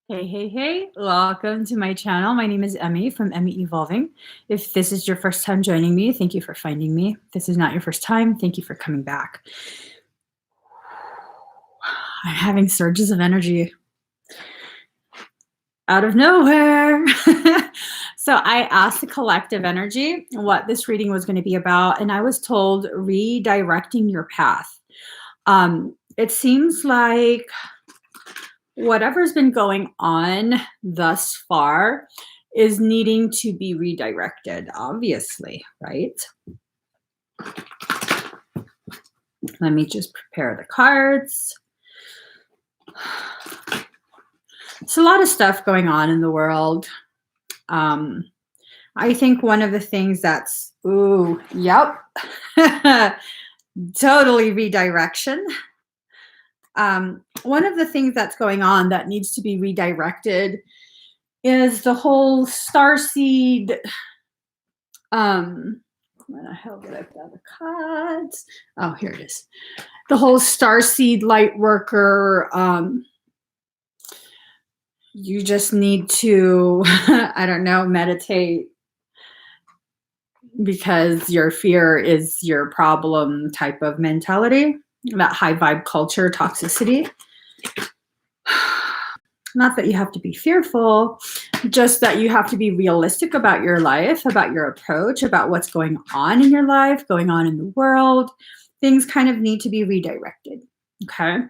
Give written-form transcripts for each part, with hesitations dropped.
Hey, hey, hey, welcome to my channel. My name is Emmy from Emmy Evolving. If this is your first time joining me, thank you for finding me. If this is not your first time, thank you for coming back. I'm having surges of energy out of nowhere. So I asked the collective energy what this reading was going to be about, and I was told redirecting your path. It seems like whatever's been going on thus far is needing to be redirected, obviously, right? Let me just prepare the cards. It's a lot of stuff going on in the world. I think one of the things that's, totally redirection. One of the things that's going on that needs to be redirected is the whole starseed. Where the hell did I put the cards? Oh, here it is. The whole starseed light worker. You just need to, I don't know, meditate because your fear is your problem type of mentality. That high vibe culture toxicity. Not that you have to be fearful, just that you have to be realistic about your life, about your approach, about what's going on in your life, going on in the world. Things kind of need to be redirected, okay?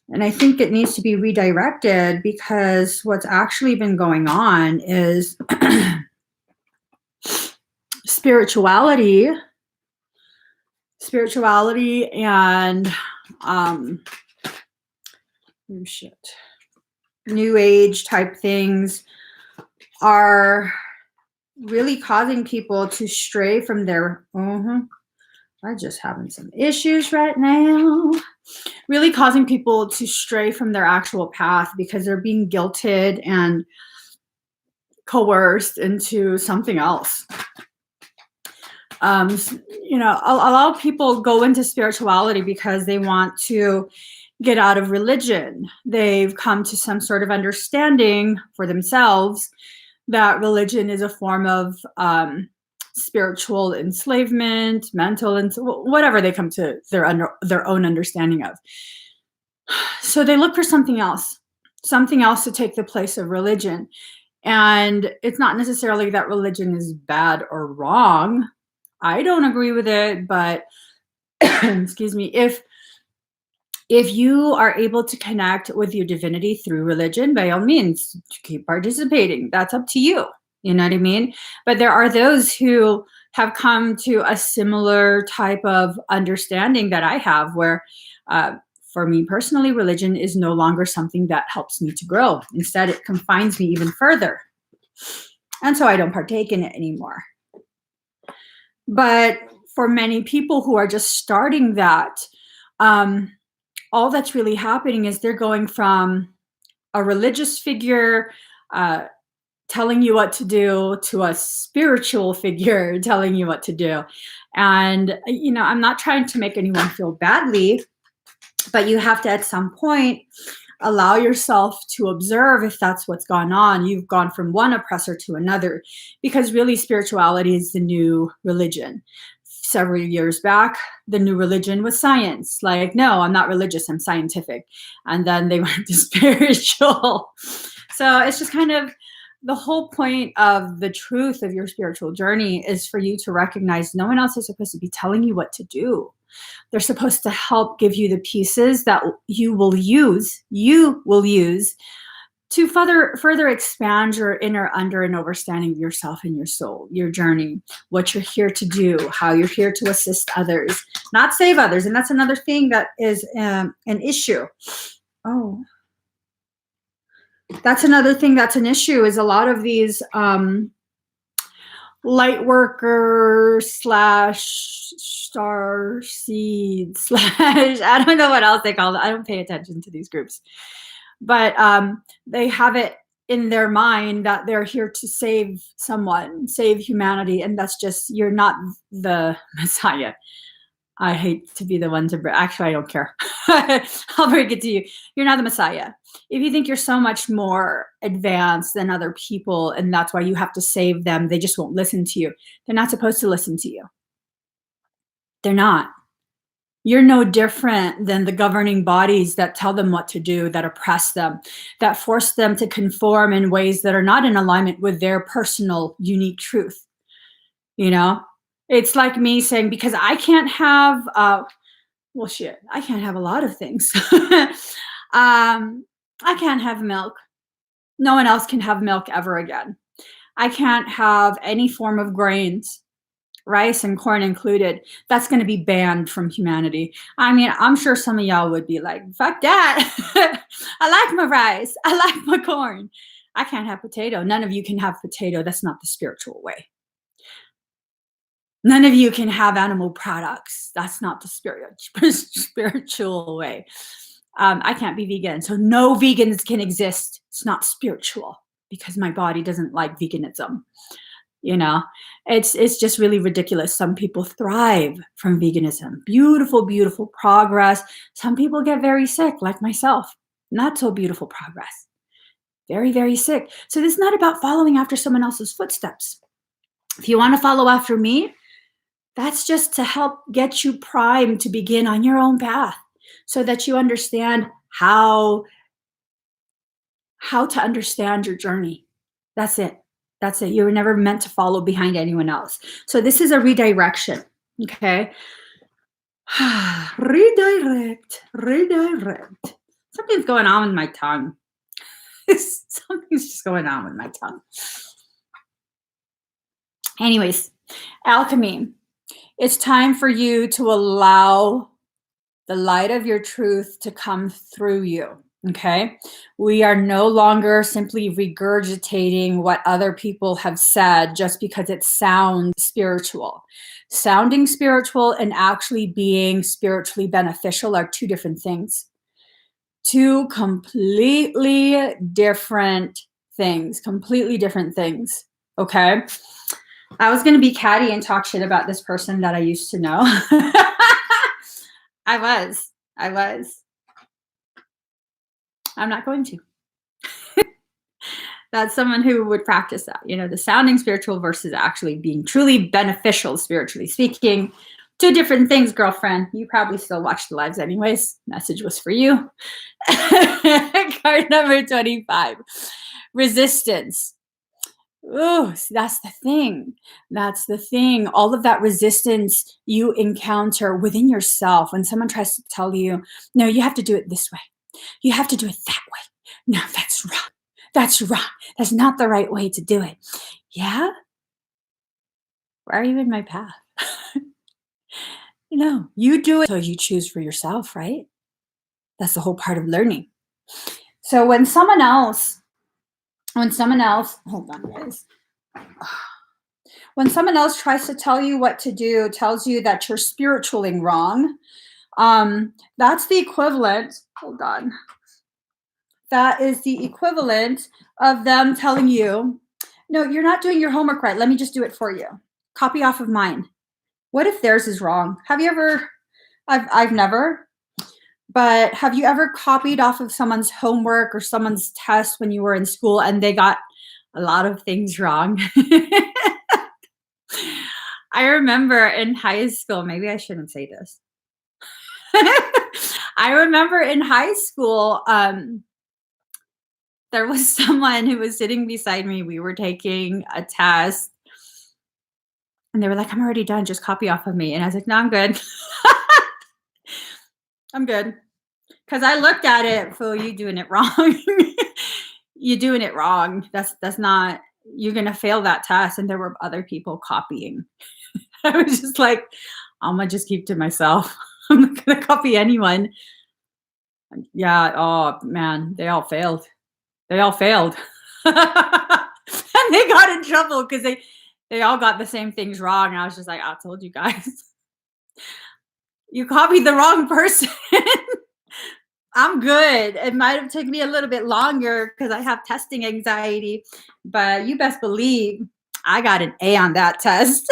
And I think it needs to be redirected because what's actually been going on is spirituality and new age type things are really causing people to stray from their I'm just having some issues right now. Really causing people to stray from their actual path because they're being guilted and coerced into something else. A lot of people go into spirituality because they want to get out of religion. They've come to some sort of understanding for themselves that religion is a form of spiritual enslavement, mental, and whatever they come to their own understanding of. So they look for something else to take the place of religion. And it's not necessarily that religion is bad or wrong. I don't agree with it, but excuse me, if you are able to connect with your divinity through religion, by all means, keep participating. That's up to you. You know what I mean? But there are those who have come to a similar type of understanding that I have, where for me personally, religion is no longer something that helps me to grow. Instead, it confines me even further. And so I don't partake in it anymore. But for many people who are just starting that, all that's really happening is they're going from a religious figure telling you what to do to a spiritual figure telling you what to do. And, I'm not trying to make anyone feel badly, but you have to, at some point, allow yourself to observe if that's what's gone on. You've gone from one oppressor to another, because really spirituality is the new religion. Several years back, the new religion was science. Like, no, I'm not religious, I'm scientific. And then they went to spiritual. So it's just kind of the whole point of the truth of your spiritual journey is for you to recognize no one else is supposed to be telling you what to do. They're supposed to help give you the pieces that you will use to further expand your inner under and understanding of yourself and your soul, your journey, what you're here to do, how you're here to assist others, not save others. And that's another thing that is an issue. Oh, that's another thing that's an issue, is a lot of these light worker / star seed / I don't know what else they call it. I don't pay attention to these groups, but they have it in their mind that they're here to save someone, save humanity, and that's just, you're not the Messiah. I hate to be the one to actually, I don't care. I'll break it to you. You're not the Messiah. If you think you're so much more advanced than other people and that's why you have to save them, they just won't listen to you. They're not supposed to listen to you. They're not. You're no different than the governing bodies that tell them what to do, that oppress them, that force them to conform in ways that are not in alignment with their personal, unique truth. You know, it's like me saying, because I can't have, well, shit, I can't have a lot of things. I can't have milk. No one else can have milk ever again. I can't have any form of grains, rice and corn included. That's going to be banned from humanity. I mean, I'm sure some of y'all would be like, fuck that. I like my rice. I like my corn. I can't have potato. None of you can have potato. That's not the spiritual way. None of you can have animal products. That's not the spiritual way. I can't be vegan. So no vegans can exist. It's not spiritual because my body doesn't like veganism. You know, it's just really ridiculous. Some people thrive from veganism. Beautiful, beautiful progress. Some people get very sick, like myself. Not so beautiful progress. Very, very sick. So this is not about following after someone else's footsteps. If you want to follow after me, that's just to help get you primed to begin on your own path so that you understand how to understand your journey. That's it. That's it. You were never meant to follow behind anyone else. So this is a redirection. Okay. Redirect. Something's going on with my tongue. Something's just going on with my tongue. Anyways, alchemy. It's time for you to allow the light of your truth to come through you. Okay. We are no longer simply regurgitating what other people have said just because it sounds spiritual. Sounding spiritual and actually being spiritually beneficial are two different things. Two completely different things. Completely different things. Okay. I was going to be catty and talk shit about this person that I used to know. I was. I'm not going to. That's someone who would practice that, you know, the sounding spiritual versus actually being truly beneficial, spiritually speaking. Two different things, girlfriend. You probably still watch the lives anyways. Message was for you. Card number 25. Resistance. Oh, that's the thing. That's the thing. All of that resistance you encounter within yourself when someone tries to tell you, no, you have to do it this way. You have to do it that way. No, that's wrong. That's wrong. That's not the right way to do it. Yeah? Why are you in my path? No, you do it so you choose for yourself, right? That's the whole part of learning. So when someone else, hold on, guys. When someone else tries to tell you what to do, tells you that you're spiritualing wrong, that's the equivalent, hold on. That is the equivalent of them telling you, no, you're not doing your homework right. Let me just do it for you. Copy off of mine. What if theirs is wrong? Have you ever, I've never, but have you ever copied off of someone's homework or someone's test when you were in school and they got a lot of things wrong? I remember in high school, maybe I shouldn't say this. I remember in high school, there was someone who was sitting beside me. We were taking a test and they were like, I'm already done. Just copy off of me. And I was like, no, I'm good. I'm good. Because I looked at it, Phil, you doing it wrong. You're doing it wrong. That's not, you're going to fail that test. And there were other people copying. I was just like, I'm going to just keep to myself. I'm not going to copy anyone. Yeah. Oh, man. They all failed. And they got in trouble because they all got the same things wrong. And I was just like, I told you guys. You copied the wrong person. I'm good. It might have taken me a little bit longer because I have testing anxiety, but you best believe I got an A on that test.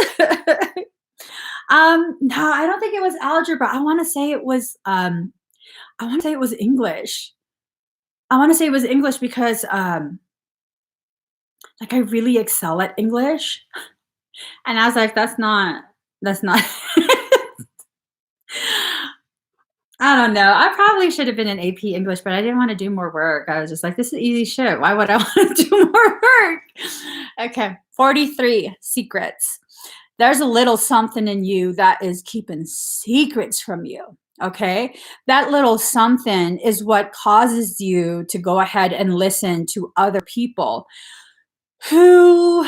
No, I don't think it was algebra. I want to say it was English. I want to say it was English because like I really excel at English. And I was like, that's not I don't know. I probably should have been in AP English, but I didn't want to do more work. I was just like, this is easy shit. Why would I want to do more work? Okay. 43 secrets. There's a little something in you that is keeping secrets from you. Okay. That little something is what causes you to go ahead and listen to other people who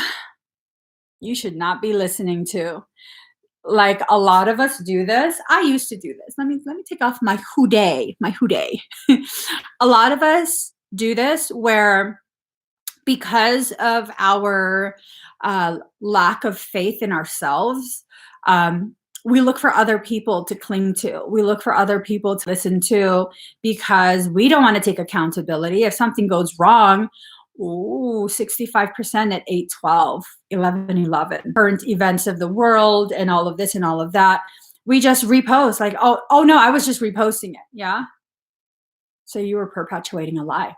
you should not be listening to. Like a lot of us do this. I used to do this. Let me take off my houday. A lot of us do this where because of our lack of faith in ourselves, we look for other people to cling to. We look for other people to listen to because we don't want to take accountability. If something goes wrong, 65% at 8:12, 11:11. Current events of the world and all of this and all of that. We just repost like, oh no, I was just reposting it. Yeah. So you were perpetuating a lie.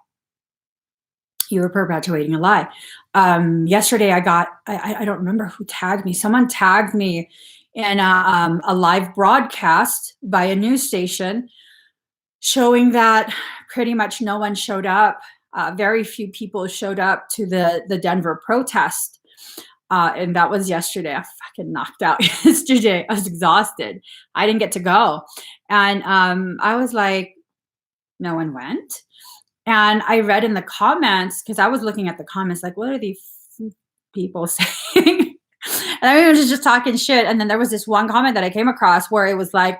Yesterday I don't remember who tagged me. Someone tagged me in a live broadcast by a news station showing that pretty much no one showed up. Very few people showed up to the Denver protest. And that was yesterday. I fucking knocked out yesterday. I was exhausted. I didn't get to go. And I was like, no one went. And I read in the comments, because I was looking at the comments, like, what are these people saying? And I was just talking shit. And then there was this one comment that I came across where it was like,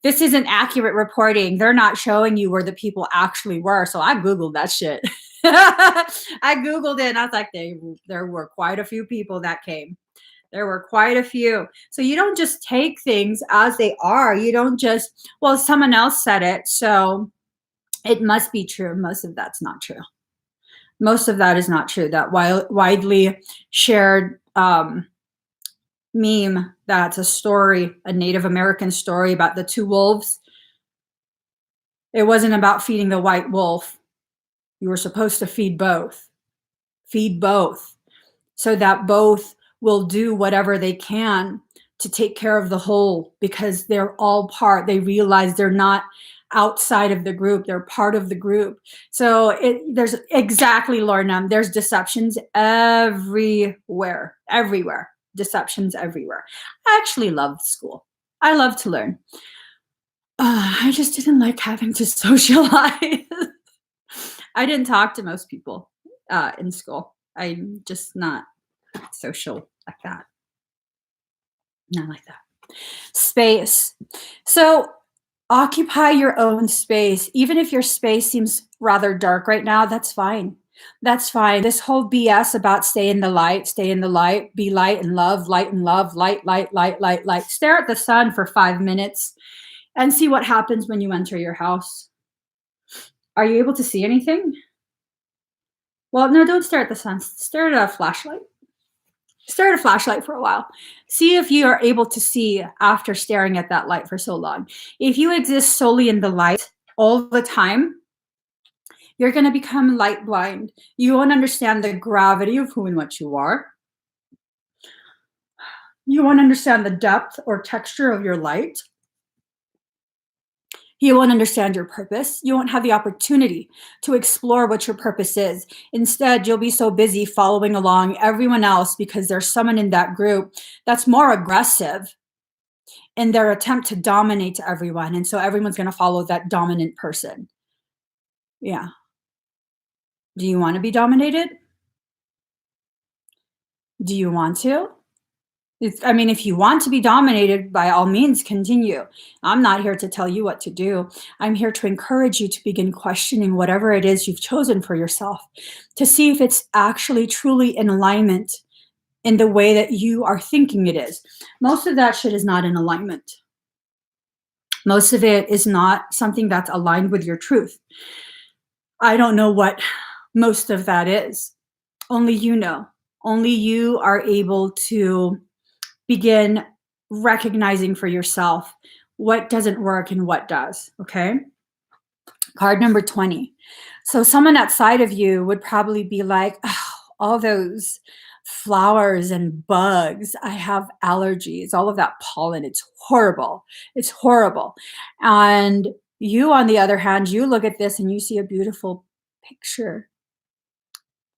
this isn't accurate reporting. They're not showing you where the people actually were. So I Googled that shit. I Googled it and I was like, there were quite a few people that came. There were quite a few. So you don't just take things as they are. You don't just, well, someone else said it, so it must be true. Most of that's not true. Most of that is not true. That widely shared meme that's a story, a Native American story about the two wolves. It wasn't about feeding the white wolf. You were supposed to feed both. Feed both so that both will do whatever they can to take care of the whole, because they're all part. They realize they're not outside of the group. They're part of the group. So there's exactly, Lorna, there's deceptions everywhere. Deceptions everywhere. I actually loved school. I love to learn. I just didn't like having to socialize. I didn't talk to most people in school. I'm just not social like that. Not like that. Space. So occupy your own space. Even if your space seems rather dark right now, that's fine. That's fine. This whole BS about stay in the light, be light and love, light, light. Stare at the sun for 5 minutes and see what happens when you enter your house. Are you able to see anything? Well, no, don't stare at the sun. Stare at a flashlight. Stare at a flashlight for a while. See if you are able to see after staring at that light for so long. If you exist solely in the light all the time, you're going to become light blind. You won't understand the gravity of who and what you are. You won't understand the depth or texture of your light. You won't understand your purpose. You won't have the opportunity to explore what your purpose is. Instead, you'll be so busy following along everyone else because there's someone in that group that's more aggressive in their attempt to dominate everyone. And so everyone's going to follow that dominant person. Yeah. Do you want to be dominated? Do you want to? If you want to be dominated, by all means, continue. I'm not here to tell you what to do. I'm here to encourage you to begin questioning whatever it is you've chosen for yourself, to see if it's actually truly in alignment in the way that you are thinking it is. Most of that shit is not in alignment. Most of it is not something that's aligned with your truth. I don't know what most of that is. Only you know. Only you are able to begin recognizing for yourself what doesn't work and what does. Okay. Card number 20. So someone outside of you would probably be like, oh, all those flowers and bugs. I have allergies, all of that pollen. It's horrible. It's horrible. And you, on the other hand, you look at this and you see a beautiful picture.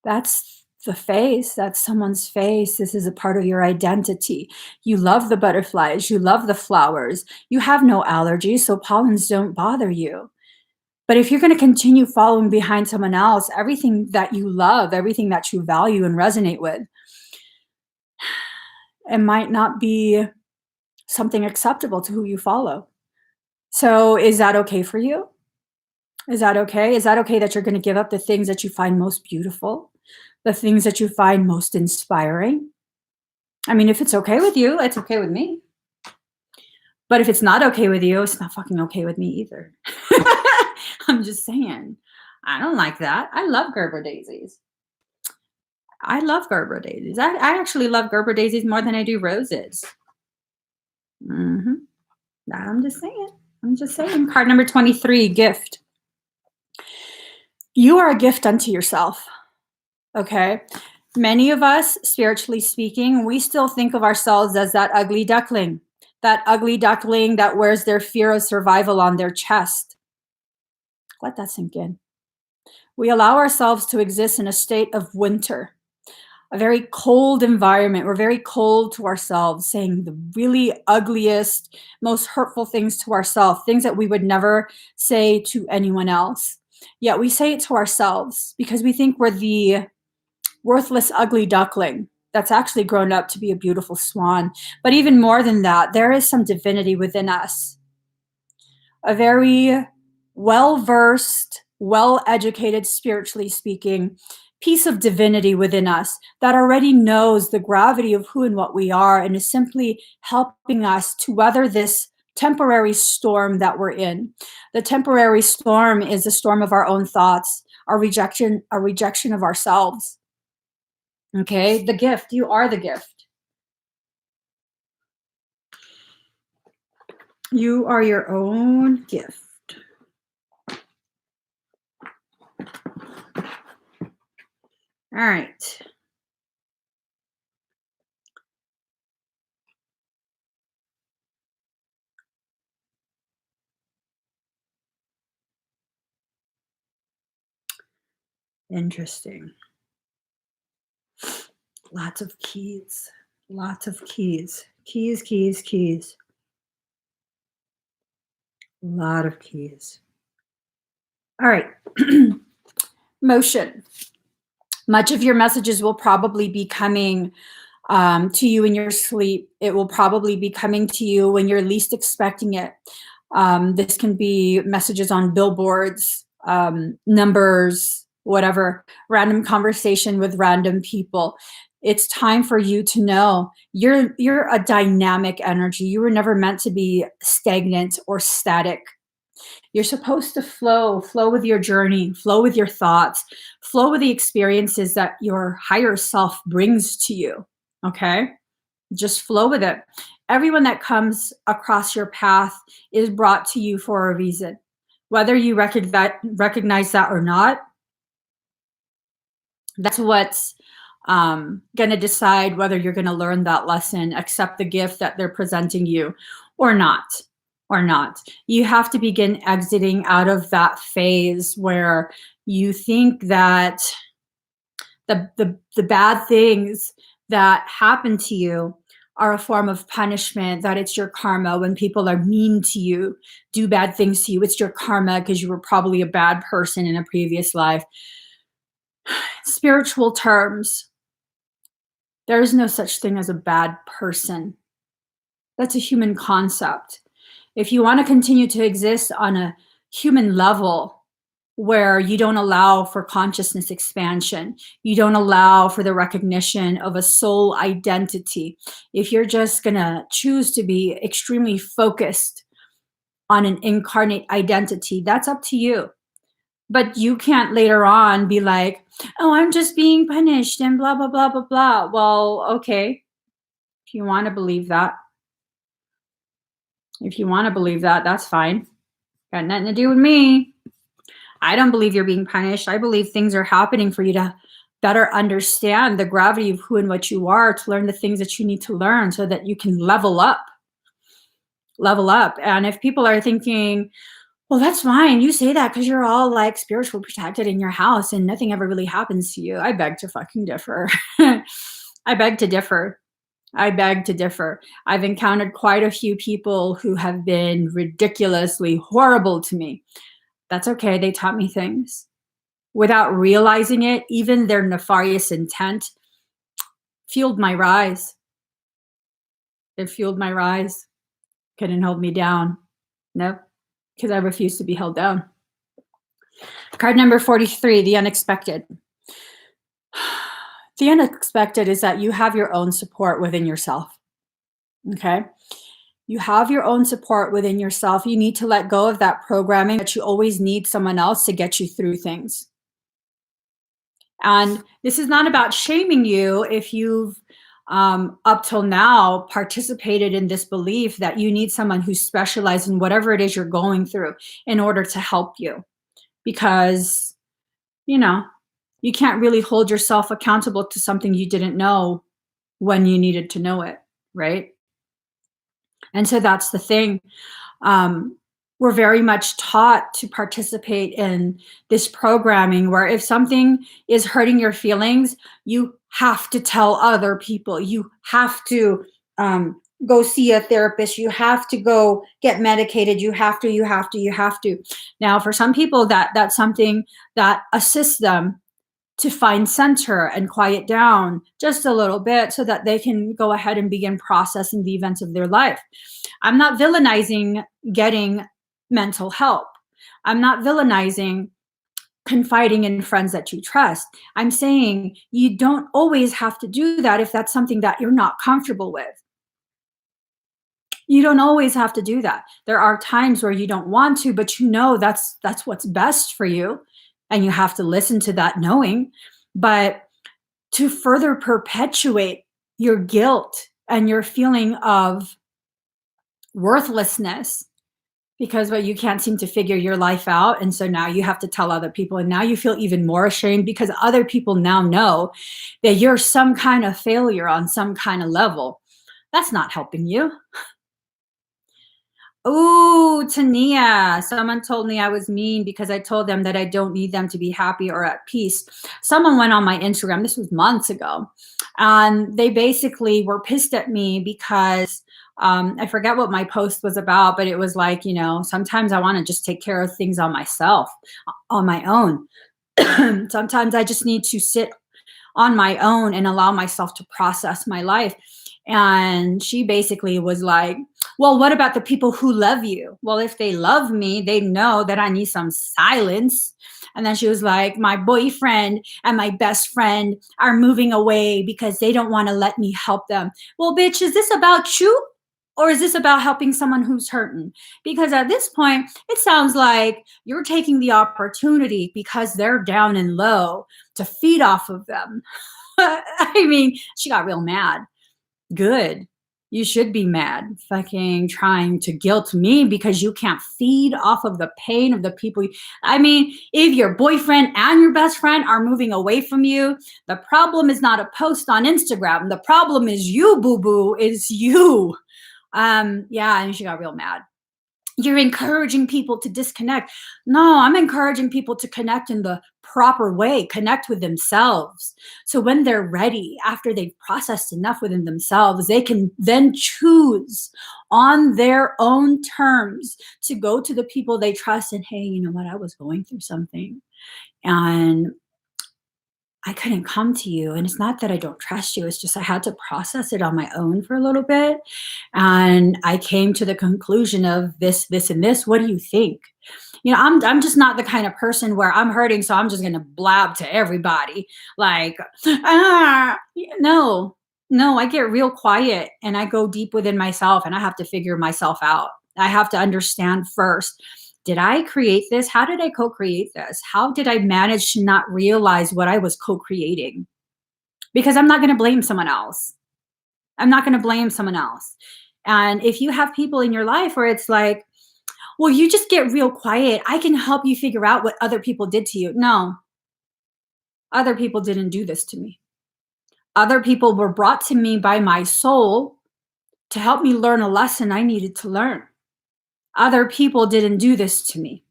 That's the face. That's someone's face. This is a part of your identity. You love the butterflies. You love the flowers. You have no allergies, so pollens don't bother you. But if you're going to continue following behind someone else, everything that you love, everything that you value and resonate with, it might not be something acceptable to who you follow. So is that okay for you? Is that okay? Is that okay that you're going to give up the things that you find most beautiful, the things that you find most inspiring? I mean, if it's okay with you, it's okay with me. But if it's not okay with you, it's not fucking okay with me either. I'm just saying. I don't like that. I love Gerber daisies. I love Gerber daisies. I actually love Gerber daisies more than I do roses. hmm I'm just saying. I'm just saying. Card number 23, gift. You are a gift unto yourself. Okay. Many of us, spiritually speaking, we still think of ourselves as that ugly duckling that wears their fear of survival on their chest. Let that sink in. We allow ourselves to exist in a state of winter, a very cold environment. We're very cold to ourselves, saying the really ugliest, most hurtful things to ourselves, things that we would never say to anyone else. Yet we say it to ourselves because we think we're the worthless, ugly duckling that's actually grown up to be a beautiful swan. But even more than that, there is some divinity within us, a very well-versed, well-educated, spiritually speaking, piece of divinity within us that already knows the gravity of who and what we are and is simply helping us to weather this temporary storm that we're in. The temporary storm is a storm of our own thoughts, our rejection of ourselves. Okay, the gift. You are the gift. You are your own gift. All right. Interesting. Lots of keys. Lots of keys. Keys, keys, keys. A lot of keys. All right. Motion. Much of your messages will probably be coming to you in your sleep. It will probably be coming to you when you're least expecting it. This can be messages on billboards, numbers, whatever, random conversation with random people. It's time for you to know you're a dynamic energy. You were never meant to be stagnant or static. You're supposed to flow with your journey, flow with your thoughts, flow with the experiences that your higher self brings to you. Okay? Just flow with it. Everyone that comes across your path is brought to you for a reason. Whether you recognize that or not, that's what's going to decide whether you're going to learn that lesson, accept the gift that they're presenting you or not. You have to begin exiting out of that phase where you think that the bad things that happen to you are a form of punishment, that it's your karma when people are mean to you, do bad things to you. It's your karma because you were probably a bad person in a previous life. Spiritual terms, there is no such thing as a bad person. That's a human concept. If you want to continue to exist on a human level where you don't allow for consciousness expansion, you don't allow for the recognition of a soul identity, if you're just going to choose to be extremely focused on an incarnate identity, that's up to you. But you can't later on be like, oh, I'm just being punished and blah, blah, blah, blah, blah. Well, okay, if you want to believe that, If you want to believe that, that's fine. Got nothing to do with me. I don't believe you're being punished. I believe things are happening for you to better understand the gravity of who and what you are, to learn the things that you need to learn so that you can level up. Level up. And if people are thinking, well, that's fine, you say that because you're all like spiritual protected in your house and nothing ever really happens to you, I beg to fucking differ. I beg to differ. I beg to differ. I've encountered quite a few people who have been ridiculously horrible to me. That's okay. They taught me things. Without realizing it, even their nefarious intent fueled my rise. It fueled my rise. Couldn't hold me down. No, because I refuse to be held down. Card number 43, the unexpected. The unexpected is that you have your own support within yourself. Okay? You have your own support within yourself. You need to let go of that programming that you always need someone else to get you through things. And this is not about shaming you if you've up till now participated in this belief that you need someone who's specialized in whatever it is you're going through in order to help you. Because, you can't really hold yourself accountable to something you didn't know when you needed to know it, right? And so that's the thing. We're very much taught to participate in this programming where if something is hurting your feelings, you have to tell other people. You have to go see a therapist. You have to go get medicated. You have to. Now, for some people, that's something that assists them to find center and quiet down just a little bit so that they can go ahead and begin processing the events of their life. I'm not villainizing getting mental help. I'm not villainizing confiding in friends that you trust. I'm saying you don't always have to do that if that's something that you're not comfortable with. You don't always have to do that. There are times where you don't want to, but that's what's best for you. And you have to listen to that knowing. But to further perpetuate your guilt and your feeling of worthlessness because you can't seem to figure your life out, and so now you have to tell other people, and now you feel even more ashamed because other people now know that you're some kind of failure on some kind of level. That's not helping you. Ooh, Tania, someone told me I was mean because I told them that I don't need them to be happy or at peace. Someone went on my Instagram, this was months ago, and they basically were pissed at me because I forget what my post was about, but it was like, sometimes I want to just take care of things on myself, on my own. Sometimes I just need to sit on my own and allow myself to process my life. And she basically was like, well, what about the people who love you? Well, if they love me, they know that I need some silence. And then she was like, my boyfriend and my best friend are moving away because they don't want to let me help them. Well, bitch, is this about you? Or is this about helping someone who's hurting? Because at this point, it sounds like you're taking the opportunity because they're down and low to feed off of them. I mean, she got real mad. Good. You should be mad, fucking trying to guilt me because you can't feed off of the pain of the people. I mean, if your boyfriend and your best friend are moving away from you, the problem is not a post on Instagram. The problem is you, boo-boo, is you. Yeah, and she got real mad. You're encouraging people to disconnect. No, I'm encouraging people to connect in the proper way, connect with themselves. So when they're ready, after they've processed enough within themselves, they can then choose on their own terms to go to the people they trust and, hey, you know what? I was going through something and I couldn't come to you. And it's not that I don't trust you. It's just I had to process it on my own for a little bit. And I came to the conclusion of this, and this. What do you think? I'm just not the kind of person where I'm hurting, so I'm just going to blab to everybody. Like, no, I get real quiet and I go deep within myself and I have to figure myself out. I have to understand first. Did I create this? How did I co-create this? How did I manage to not realize what I was co-creating? Because I'm not going to blame someone else. I'm not going to blame someone else. And if you have people in your life where it's like, well, you just get real quiet, I can help you figure out what other people did to you. No, other people didn't do this to me. Other people were brought to me by my soul to help me learn a lesson I needed to learn. Other people didn't do this to me.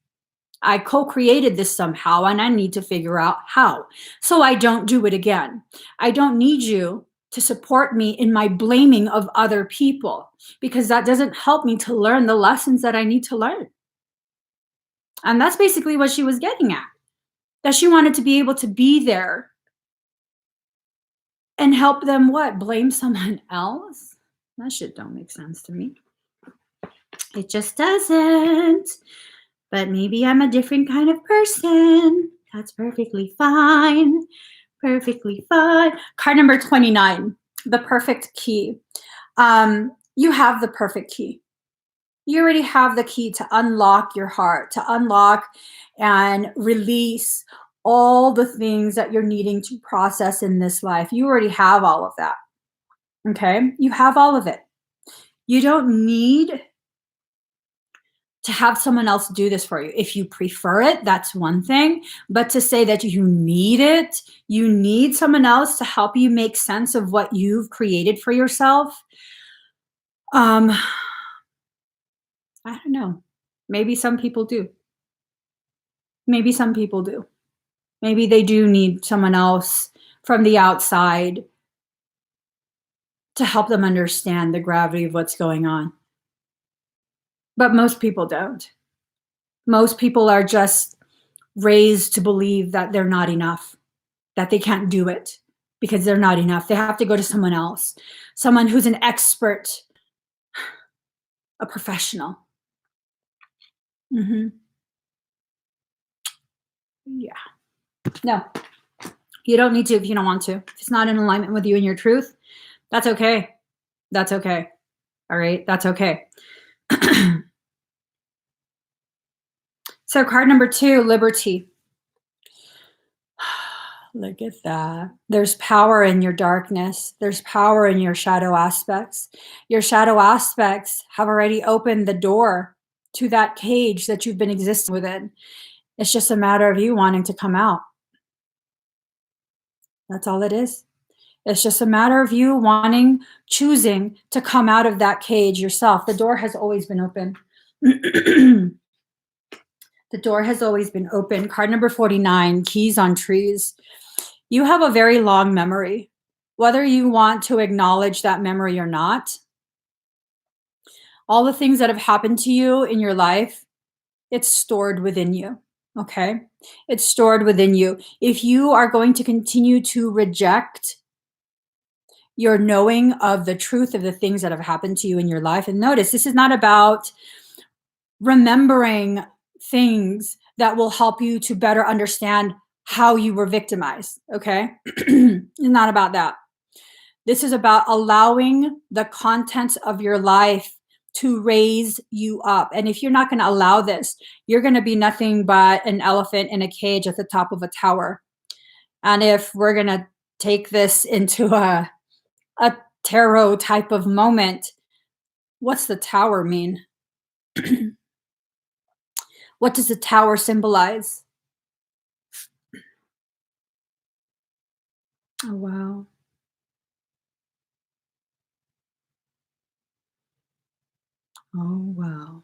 I co-created this somehow, and I need to figure out how, so I don't do it again. I don't need you to support me in my blaming of other people, because that doesn't help me to learn the lessons that I need to learn. And that's basically what she was getting at, that she wanted to be able to be there and help them what? Blame someone else? That shit don't make sense to me. It just doesn't. But maybe I'm a different kind of person. That's perfectly fine. Perfectly fine. Card number 29, the perfect key. You have the perfect key. You already have the key to unlock your heart, to unlock and release all the things that you're needing to process in this life. You already have all of that. Okay? You have all of it. You don't need to have someone else do this for you. If you prefer it, that's one thing. But to say that you need it, you need someone else to help you make sense of what you've created for yourself. I don't know. Maybe some people do. Maybe some people do. Maybe they do need someone else from the outside to help them understand the gravity of what's going on. But most people don't. Most people are just raised to believe that they're not enough, that they can't do it because they're not enough. They have to go to someone else, someone who's an expert, a professional. Yeah. No, you don't need to if you don't want to. If it's not in alignment with you and your truth, that's okay. That's okay. All right. That's okay. So card number 2, liberty. Look at that. There's power in your darkness. There's power in your shadow aspects. Your shadow aspects have already opened the door to that cage that you've been existing within. It's just a matter of you wanting to come out. That's all it is. It's just a matter of you choosing to come out of that cage yourself. The door has always been open. The door has always been open. Card number 49, keys on trees. You have a very long memory, whether you want to acknowledge that memory or not. All the things that have happened to you in your life, it's stored within you, okay? It's stored within you. If you are going to continue to reject your knowing of the truth of the things that have happened to you in your life, and notice, this is not about remembering things that will help you to better understand how you were victimized, okay? It's not about that. This is about allowing the contents of your life to raise you up. And if you're not going to allow this, you're going to be nothing but an elephant in a cage at the top of a tower. And if we're going to take this into a tarot type of moment, what's the tower mean? What does the tower symbolize? Oh, wow. Oh, wow.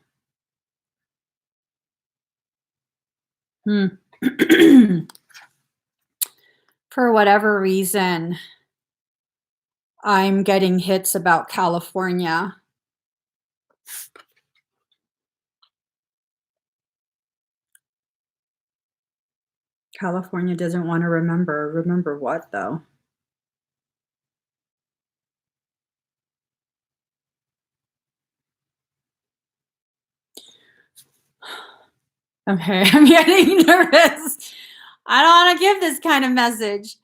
For whatever reason, I'm getting hits about California. California doesn't want to remember. Remember what, though? Okay, I'm getting nervous. I don't want to give this kind of message.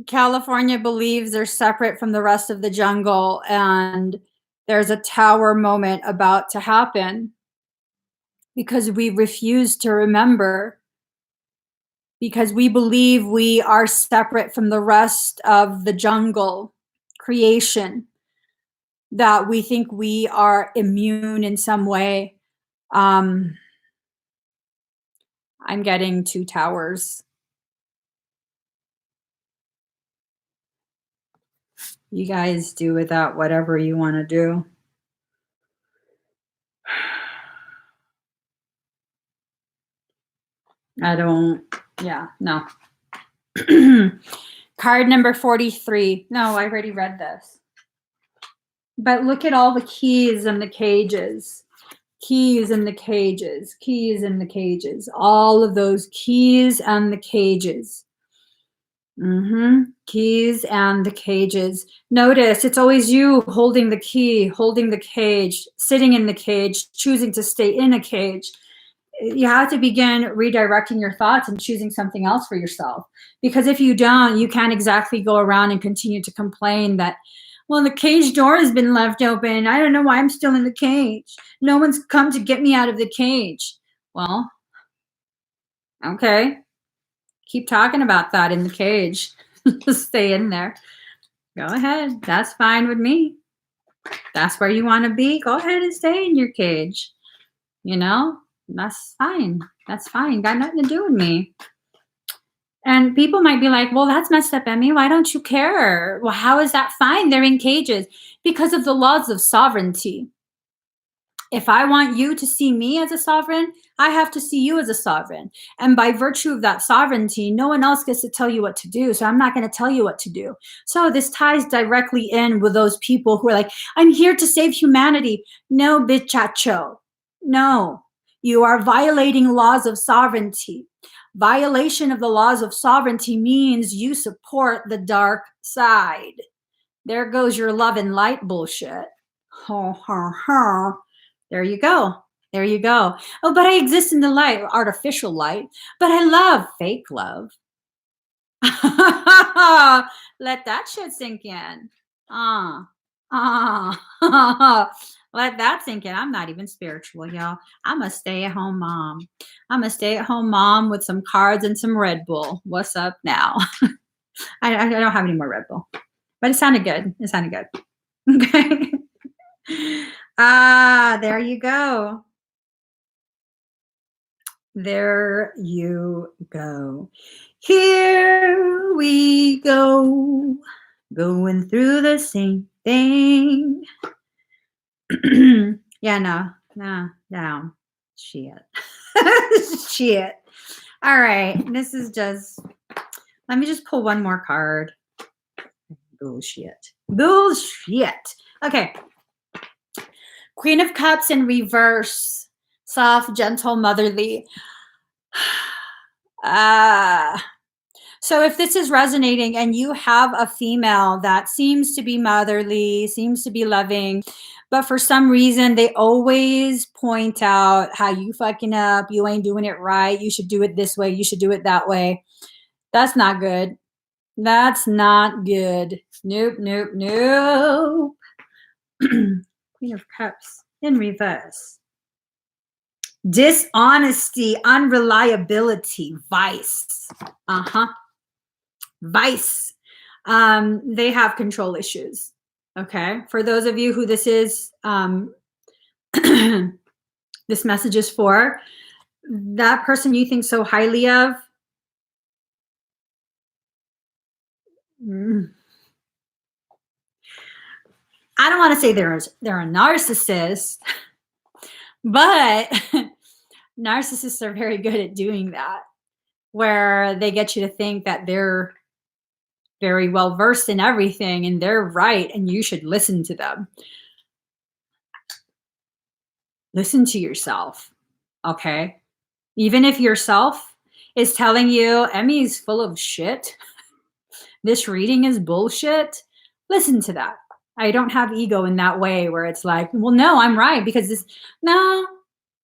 California believes they're separate from the rest of the jungle, and there's a tower moment about to happen because we refuse to remember, because we believe we are separate from the rest of the jungle creation. that we think we are immune in some way. I'm getting 2 towers. You guys do with that whatever you want to do. I don't, yeah, no. Card number 43. No, I already read this. But look at all the keys and the cages. Keys in the cages. Keys in the cages. All of those keys and the cages. Keys and the cages. Notice it's always you holding the key, holding the cage, sitting in the cage, choosing to stay in a cage. You have to begin redirecting your thoughts and choosing something else for yourself. Because if you don't, you can't exactly go around and continue to complain that, well, the cage door has been left open. I don't know why I'm still in the cage. No one's come to get me out of the cage. Well, okay. Keep talking about that in the cage. Stay in there. Go ahead. That's fine with me. That's where you want to be. Go ahead and stay in your cage. You know, that's fine. That's fine. Got nothing to do with me. And people might be like, well, that's messed up, Emmy. Why don't you care? Well, how is that fine? They're in cages. Because of the laws of sovereignty. If I want you to see me as a sovereign, I have to see you as a sovereign. And by virtue of that sovereignty, no one else gets to tell you what to do. So I'm not going to tell you what to do. So this ties directly in with those people who are like, I'm here to save humanity. No, bichacho. No, you are violating laws of sovereignty. Violation of the laws of sovereignty means you support the dark side. There goes your love and light bullshit. Ho, ho, ho. There you go. There you go. Oh, but I exist in the light, artificial light, but I love fake love. Let that shit sink in. Let that sink in. I'm not even spiritual, y'all. I'm a stay-at-home mom. I'm a stay-at-home mom with some cards and some Red Bull. What's up now? I don't have any more Red Bull, but it sounded good. It sounded good. Okay. There you go. There you go. Here we go. Going through the same thing. Yeah, no. Shit. Shit. All right. This is just, let me just pull one more card. Bullshit. Okay. Queen of Cups in reverse. Soft, gentle, motherly. So if this is resonating and you have a female that seems to be motherly, seems to be loving, but for some reason they always point out how you fucking up, you ain't doing it right, you should do it this way, you should do it that way. That's not good. That's not good. Nope, nope, nope. Queen of Cups in reverse. Dishonesty, unreliability, vice. Vice. They have control issues. Okay. For those of you who this is, this message is for, that person you think so highly of, I don't want to say they're a narcissist, but narcissists are very good at doing that, where they get you to think that they're very well versed in everything and they're right and you should listen to them. Listen to yourself, okay? Even if yourself is telling you, Emmy's full of shit, this reading is bullshit, listen to that. I don't have ego in that way where it's like, well, no, I'm right because this, no,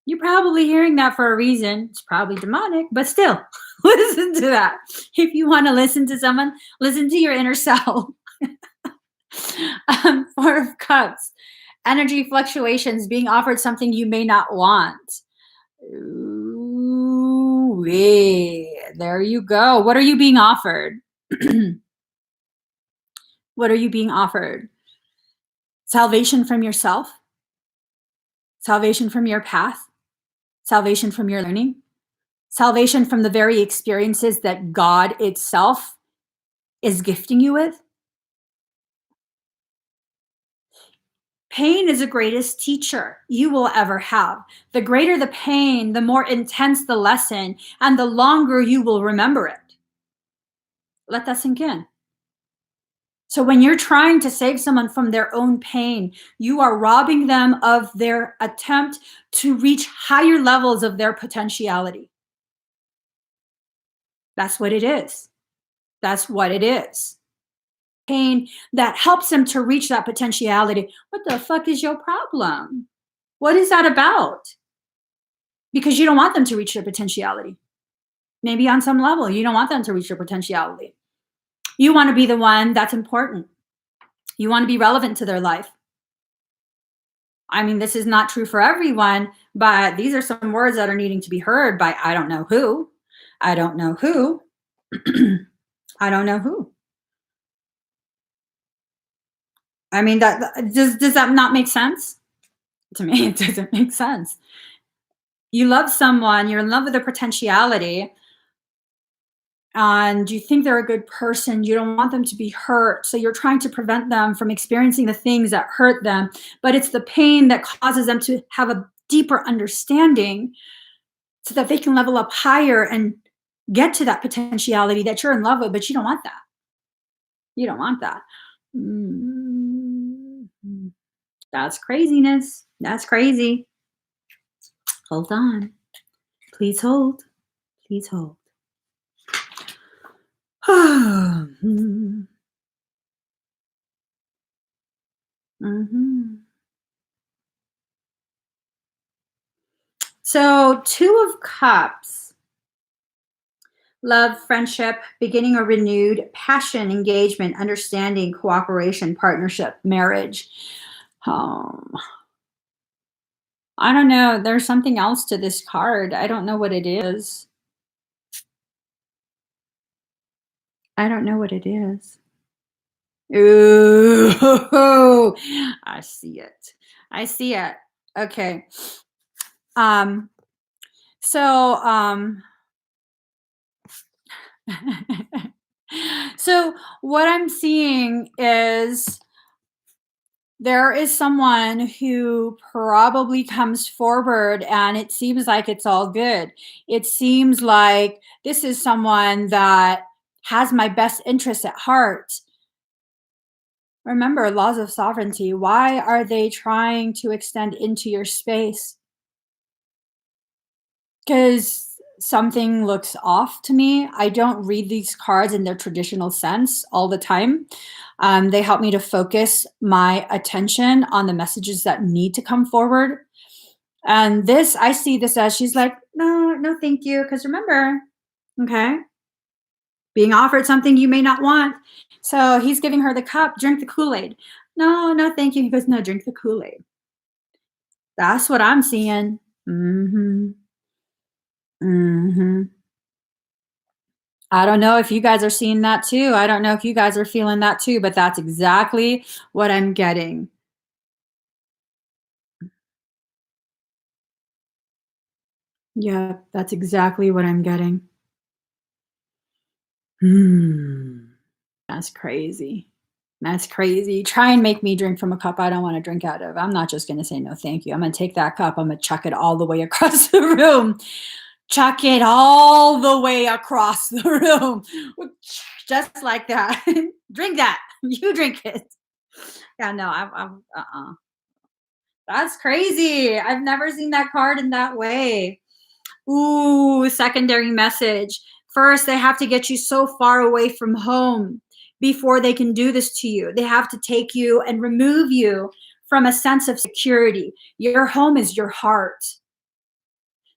you're probably hearing that for a reason. It's probably demonic, but still, listen to that. If you want to listen to someone, listen to your inner self. Four of Cups. Energy fluctuations, being offered something you may not want. Ooh, there you go. What are you being offered? What are you being offered? salvation from yourself, salvation from your path, salvation from your learning, salvation from the very experiences that God itself is gifting you with. Pain is the greatest teacher you will ever have. The greater the pain, the more intense the lesson, and the longer you will remember it. Let that sink in. So when you're trying to save someone from their own pain, you are robbing them of their attempt to reach higher levels of their potentiality. That's what it is. That's what it is. Pain that helps them to reach that potentiality. What the fuck is your problem? What is that about? Because you don't want them to reach their potentiality. Maybe on some level, you don't want them to reach their potentiality. You want to be the one that's important. You want to be relevant to their life. I mean, this is not true for everyone, but these are some words that are needing to be heard by I don't know who. I don't know who. I don't know who. I mean, does that not make sense? To me, it doesn't make sense. You love someone, you're in love with their potentiality, and you think they're a good person. You don't want them to be hurt. So you're trying to prevent them from experiencing the things that hurt them. But it's the pain that causes them to have a deeper understanding so that they can level up higher and get to that potentiality that you're in love with. But you don't want that. You don't want that. That's craziness. That's crazy. Hold on. Please hold. Please hold. Mm-hmm. So, Two of Cups, love, friendship, beginning a renewed passion, engagement, understanding, cooperation, partnership, marriage. I don't know. There's something else to this card. I don't know what it is. I don't know what it is. Ooh, I see it. I see it. Okay. So so what I'm seeing is there is someone who probably comes forward and it seems like it's all good. It seems like this is someone that has my best interest at heart. Remember, laws of sovereignty. Why are they trying to extend into your space? Because something looks off to me. I don't read these cards in their traditional sense all the time. They help me to focus my attention on the messages that need to come forward. And this, I see this as she's like, no, thank you. Because remember, okay, being offered something you may not want. So he's giving her the cup, drink the Kool-Aid. No, thank you. He goes, no, drink the Kool-Aid. That's what I'm seeing. I don't know if you guys are seeing that too. I don't know if you guys are feeling that too, but that's exactly what I'm getting. Yeah, that's exactly what I'm getting. That's crazy. That's crazy. Try and make me drink from a cup I don't want to drink out of. I'm not just going to say no, thank you. I'm going to take that cup. I'm going to chuck it all the way across the room. Chuck it all the way across the room. Just like that. Drink that. You drink it. Yeah, no, I'm That's crazy. I've never seen that card in that way. Ooh, secondary message. First, they have to get you so far away from home before they can do this to you. They have to take you and remove you from a sense of security. Your home is your heart.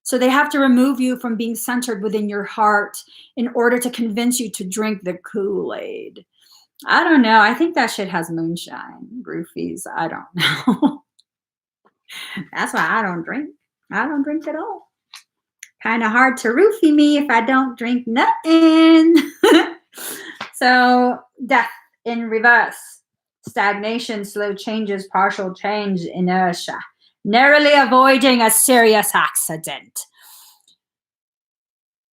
So they have to remove you from being centered within your heart in order to convince you to drink the Kool-Aid. I don't know. I think that shit has moonshine, roofies. I don't know. That's why I don't drink. I don't drink at all. Kind of hard to roofie me if I don't drink nothing. So death in reverse. stagnation, slow changes, partial change, inertia, narrowly avoiding a serious accident.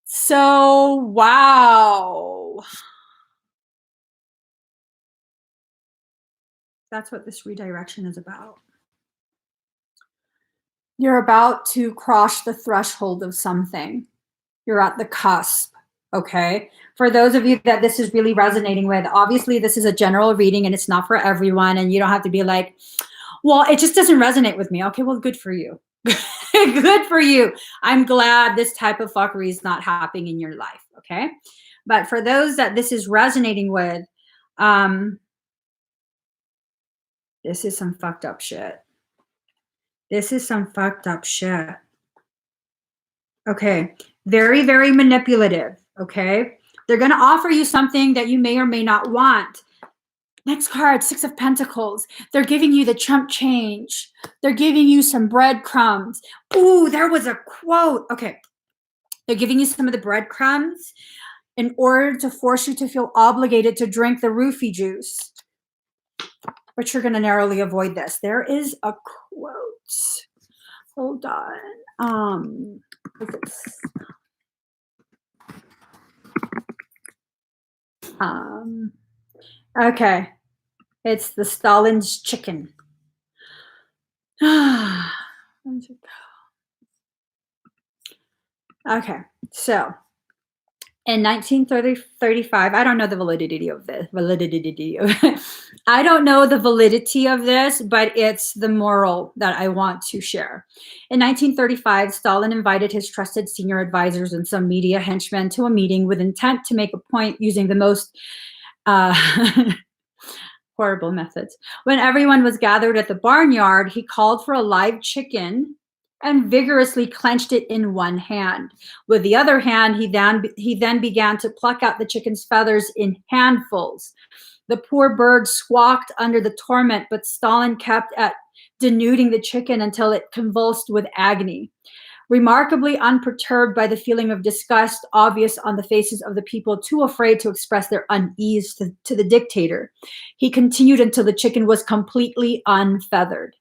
So, wow. That's what this redirection is about. You're about to cross the threshold of something. You're at the cusp, okay? For those of you that this is really resonating with, obviously this is a general reading and it's not for everyone, and you don't have to be like, well, it just doesn't resonate with me. Okay, well, good for you. Good for you. I'm glad this type of fuckery is not happening in your life, okay? But for those that this is resonating with, this is some fucked up shit. This is some fucked up shit. Okay, very, very manipulative, okay? They're gonna offer you something that you may or may not want. Next card, Six of Pentacles. They're giving you the chump change. They're giving you some breadcrumbs. Ooh, there was a quote. Okay, they're giving you some of the breadcrumbs in order to force you to feel obligated to drink the roofie juice. But you're gonna narrowly avoid this. There is a quote. Hold on. Okay, it's the Stalin's chicken. Okay, so in 1935, I don't know the validity of this. I don't know the validity of this, but it's the moral that I want to share. In 1935, Stalin invited his trusted senior advisors and some media henchmen to a meeting with intent to make a point using the most horrible methods. When everyone was gathered at the barnyard, he called for a live chicken and vigorously clenched it in one hand. With the other hand, he then began to pluck out the chicken's feathers in handfuls. The poor bird squawked under the torment, but Stalin kept at denuding the chicken until it convulsed with agony. Remarkably unperturbed by the feeling of disgust obvious on the faces of the people too afraid to express their unease to the dictator, he continued until the chicken was completely unfeathered.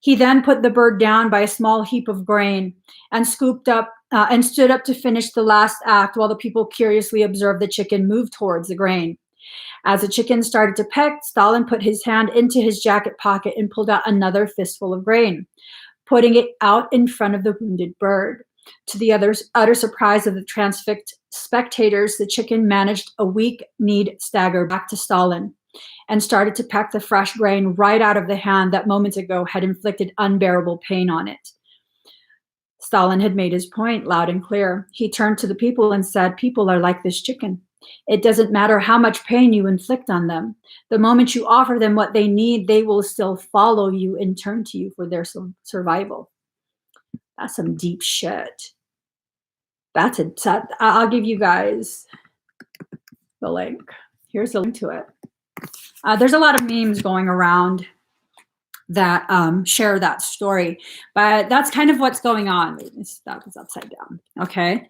He then put the bird down by a small heap of grain and stood up to finish the last act while the people curiously observed the chicken move towards the grain. As the chicken started to peck, Stalin put his hand into his jacket pocket and pulled out another fistful of grain, putting it out in front of the wounded bird. To the utter surprise of the transfixed spectators, the chicken managed a weak-kneed stagger back to Stalin and started to peck the fresh grain right out of the hand that moments ago had inflicted unbearable pain on it. Stalin had made his point loud and clear. He turned to the people and said, "People are like this chicken. It doesn't matter how much pain you inflict on them. The moment you offer them what they need, they will still follow you and turn to you for their survival." That's some deep shit. I'll give you guys the link. Here's the link to it. There's a lot of memes going around that share that story, but that's kind of what's going on. That was upside down. Okay.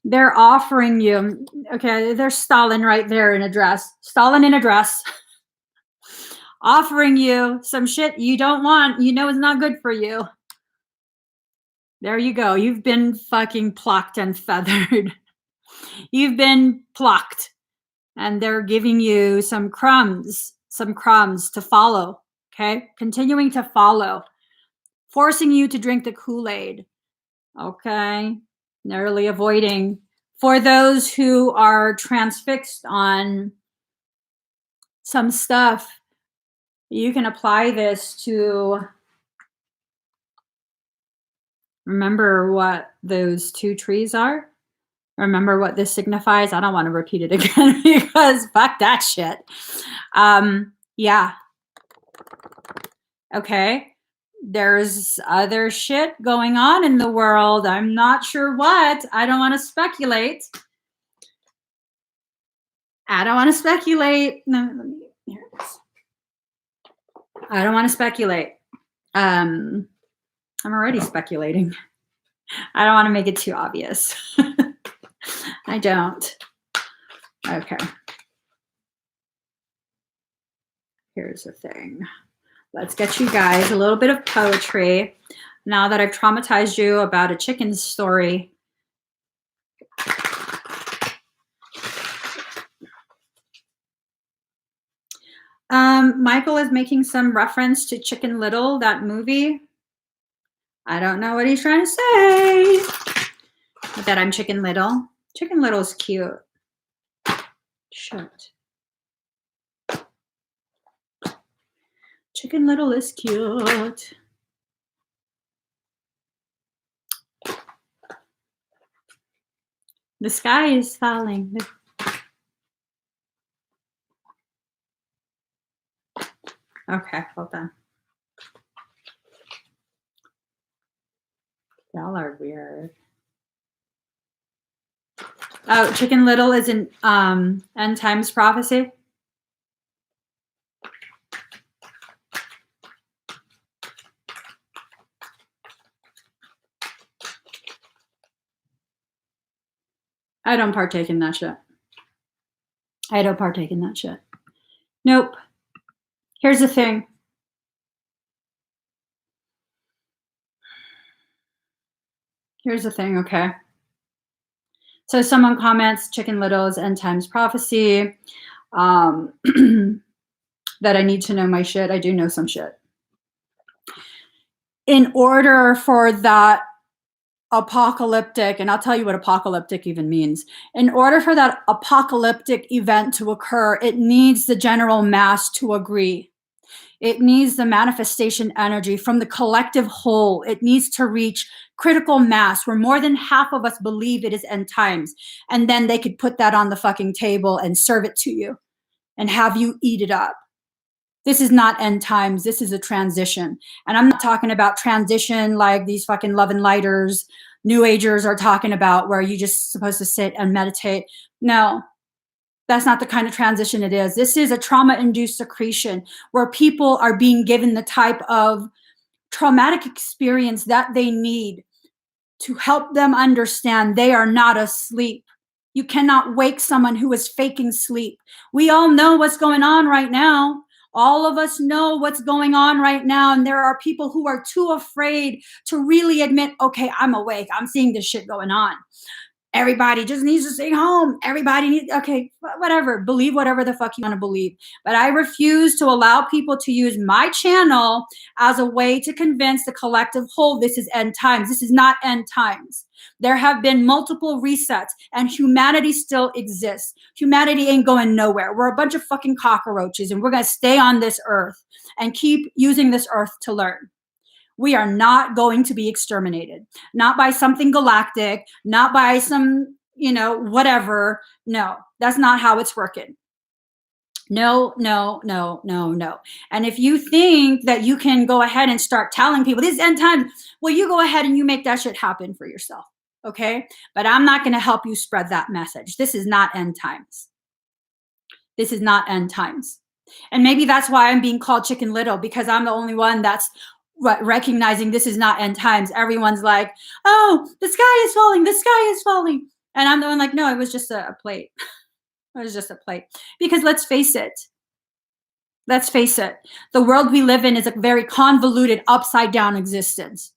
They're offering you, okay, there's Stalin right there in a dress. Stalin in a dress. Offering you some shit you don't want, you know is not good for you. There you go. You've been fucking plucked and feathered. You've been plucked. And they're giving you some crumbs to follow, okay? Continuing to follow. Forcing you to drink the Kool-Aid, okay? Narrowly avoiding. For those who are transfixed on some stuff, you can apply this to remember what those two trees are. Remember what this signifies. I don't want to repeat it again because fuck that shit. Yeah. Okay. There's other shit going on in the world. I'm not sure what. I don't want to speculate. No, here it is. I don't want to speculate. I'm already speculating. I don't want to make it too obvious. I don't. Okay. Here's the thing. Let's get you guys a little bit of poetry. Now that I've traumatized you about a chicken story. Michael is making some reference to Chicken Little, that movie. I don't know what he's trying to say. That I'm Chicken Little. Chicken Little is cute. Shit. Chicken Little is cute. The sky is falling. Okay, hold on. Y'all are weird. Oh, Chicken Little is an end times prophecy. I don't partake in that shit. I don't partake in that shit. Nope. Here's the thing. Here's the thing, okay? So someone comments, Chicken Little's end times prophecy, that I need to know my shit. I do know some shit. In order for that apocalyptic, and I'll tell you what apocalyptic even means. In order for that apocalyptic event to occur, it needs the general mass to agree. It needs the manifestation energy from the collective whole. It needs to reach critical mass where more than half of us believe it is end times. And then they could put that on the fucking table and serve it to you and have you eat it up. This is not end times. This is a transition. And I'm not talking about transition like these fucking love and lighters, new agers are talking about, where you just supposed to sit and meditate. No, that's not the kind of transition it is. This is a trauma-induced secretion where people are being given the type of traumatic experience that they need to help them understand they are not asleep. You cannot wake someone who is faking sleep. We all know what's going on right now. All of us know what's going on right now. And there are people who are too afraid to really admit, okay, I'm awake. I'm seeing this shit going on. Everybody just needs to stay home. Everybody needs, okay, whatever. Believe whatever the fuck you want to believe. But I refuse to allow people to use my channel as a way to convince the collective whole this is end times. This is not end times. There have been multiple resets and humanity still exists. Humanity ain't going nowhere. We're a bunch of fucking cockroaches and we're going to stay on this earth and keep using this earth to learn. We are not going to be exterminated, not by something galactic, not by some, whatever. No, that's not how it's working. No, no, no, no, no. And if you think that you can go ahead and start telling people this is end time, well, you go ahead and you make that shit happen for yourself. Okay. But I'm not going to help you spread that message. This is not end times. This is not end times. And maybe that's why I'm being called Chicken Little, because I'm the only one that's recognizing this is not end times. Everyone's like, oh, the sky is falling. The sky is falling. And I'm the one like, no, it was just a plate. It was just a plate. Because let's face it. Let's face it. The world we live in is a very convoluted, upside down existence.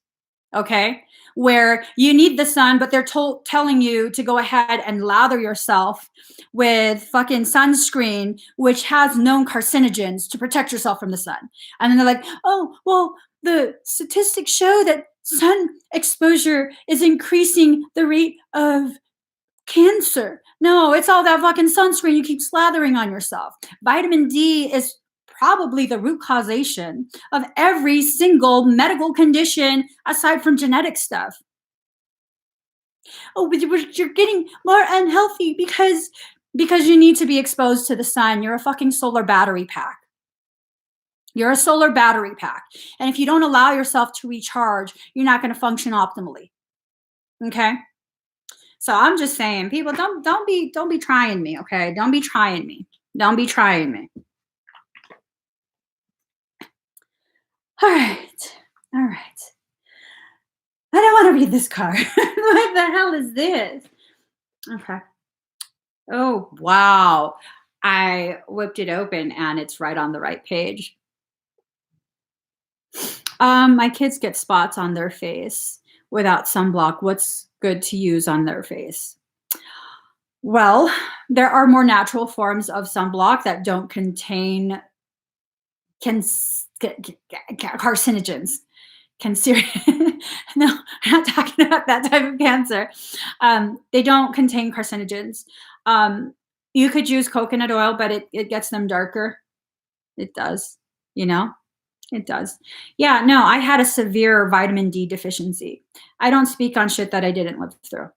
Okay? Where you need the sun, but they're telling you to go ahead and lather yourself with fucking sunscreen, which has known carcinogens to protect yourself from the sun. And then they're like, oh, well, the statistics show that sun exposure is increasing the rate of cancer. No, it's all that fucking sunscreen you keep slathering on yourself. Vitamin D is probably the root causation of every single medical condition aside from genetic stuff. Oh, but you're getting more unhealthy because you need to be exposed to the sun. You're a fucking solar battery pack. You're a solar battery pack. And if you don't allow yourself to recharge, you're not going to function optimally. Okay? So I'm just saying, people, don't be trying me, okay? Don't be trying me. Don't be trying me. All right. All right. I don't want to read this card. What the hell is this? Okay. Oh, wow. I whipped it open and it's right on the right page. My kids get spots on their face without sunblock. What's good to use on their face? Well, there are more natural forms of sunblock that don't contain carcinogens. No, I'm not talking about that type of cancer. They don't contain carcinogens. Um, you could use coconut oil, but it gets them darker. It does, you know? It does. Yeah, no, I had a severe vitamin D deficiency. I don't speak on shit that I didn't live through.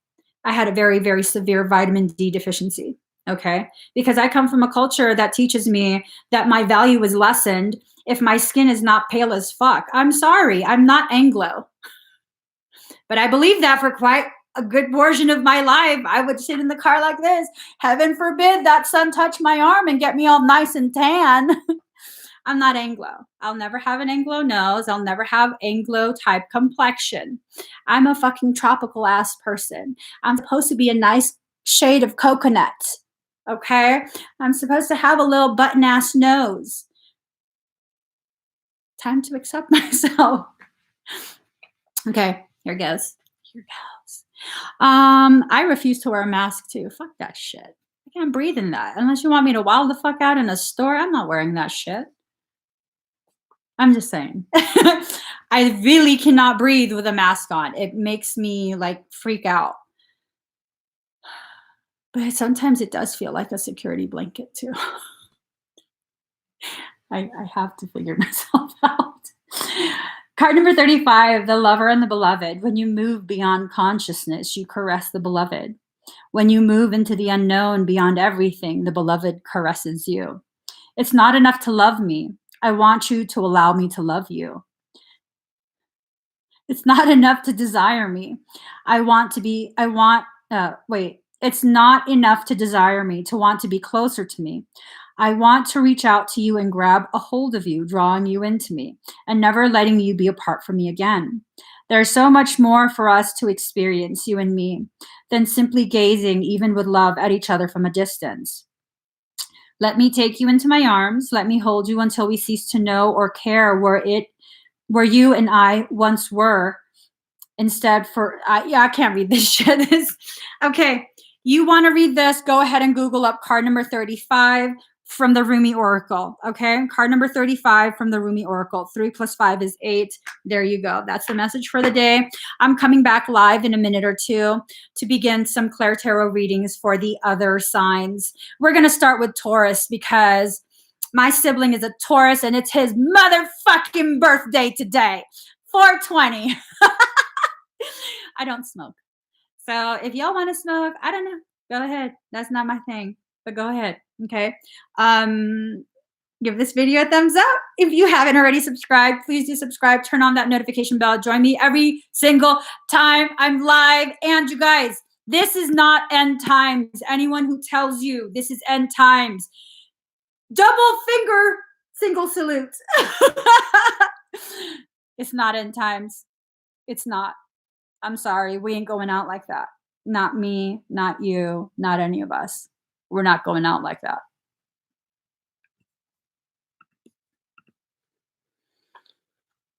I had a very, very severe vitamin D deficiency. Okay. Because I come from a culture that teaches me that my value is lessened if my skin is not pale as fuck. I'm sorry. I'm not Anglo. But I believe that for quite a good portion of my life. I would sit in the car like this. Heaven forbid that sun touch my arm and get me all nice and tan. I'm not Anglo. I'll never have an Anglo nose. I'll never have Anglo type complexion. I'm a fucking tropical ass person. I'm supposed to be a nice shade of coconut. Okay? I'm supposed to have a little button ass nose. Time to accept myself. Okay, here goes. Here goes. I refuse to wear a mask too. Fuck that shit. I can't breathe in that. Unless you want me to wild the fuck out in a store, I'm not wearing that shit. I'm just saying. I really cannot breathe with a mask on. It makes me like freak out. But sometimes it does feel like a security blanket too. I have to figure myself out. Card number 35, the lover and the beloved. When you move beyond consciousness, you caress the beloved. When you move into the unknown beyond everything, the beloved caresses you. It's not enough to love me. I want you to allow me to love you. It's not enough to desire me. It's not enough to desire me, to want to be closer to me. I want to reach out to you and grab a hold of you, drawing you into me, and never letting you be apart from me again. There's so much more for us to experience, you and me, than simply gazing, even with love, at each other from a distance. Let me take you into my arms. Let me hold you until we cease to know or care where you and I once were. Instead, I can't read this shit. Okay, you want to read this? Go ahead and Google up card number 35 from the Rumi Oracle. Okay, card number 35 from the Rumi Oracle. 3 + 5 is 8. There you go. That's the message for the day. I'm coming back live in a minute or two to begin some ClairTarot readings for the other signs. We're going to start with Taurus because my sibling is a Taurus and it's his motherfucking birthday today. 420. I don't smoke. So if y'all want to smoke, I don't know. Go ahead. That's not my thing. But go ahead. Okay. Give this video a thumbs up. If you haven't already subscribed, please do subscribe. Turn on that notification bell. Join me every single time I'm live. And you guys, this is not end times. Anyone who tells you this is end times, double finger, single salute. It's not end times. It's not. I'm sorry. We ain't going out like that. Not me, not you, not any of us. We're not going out like that.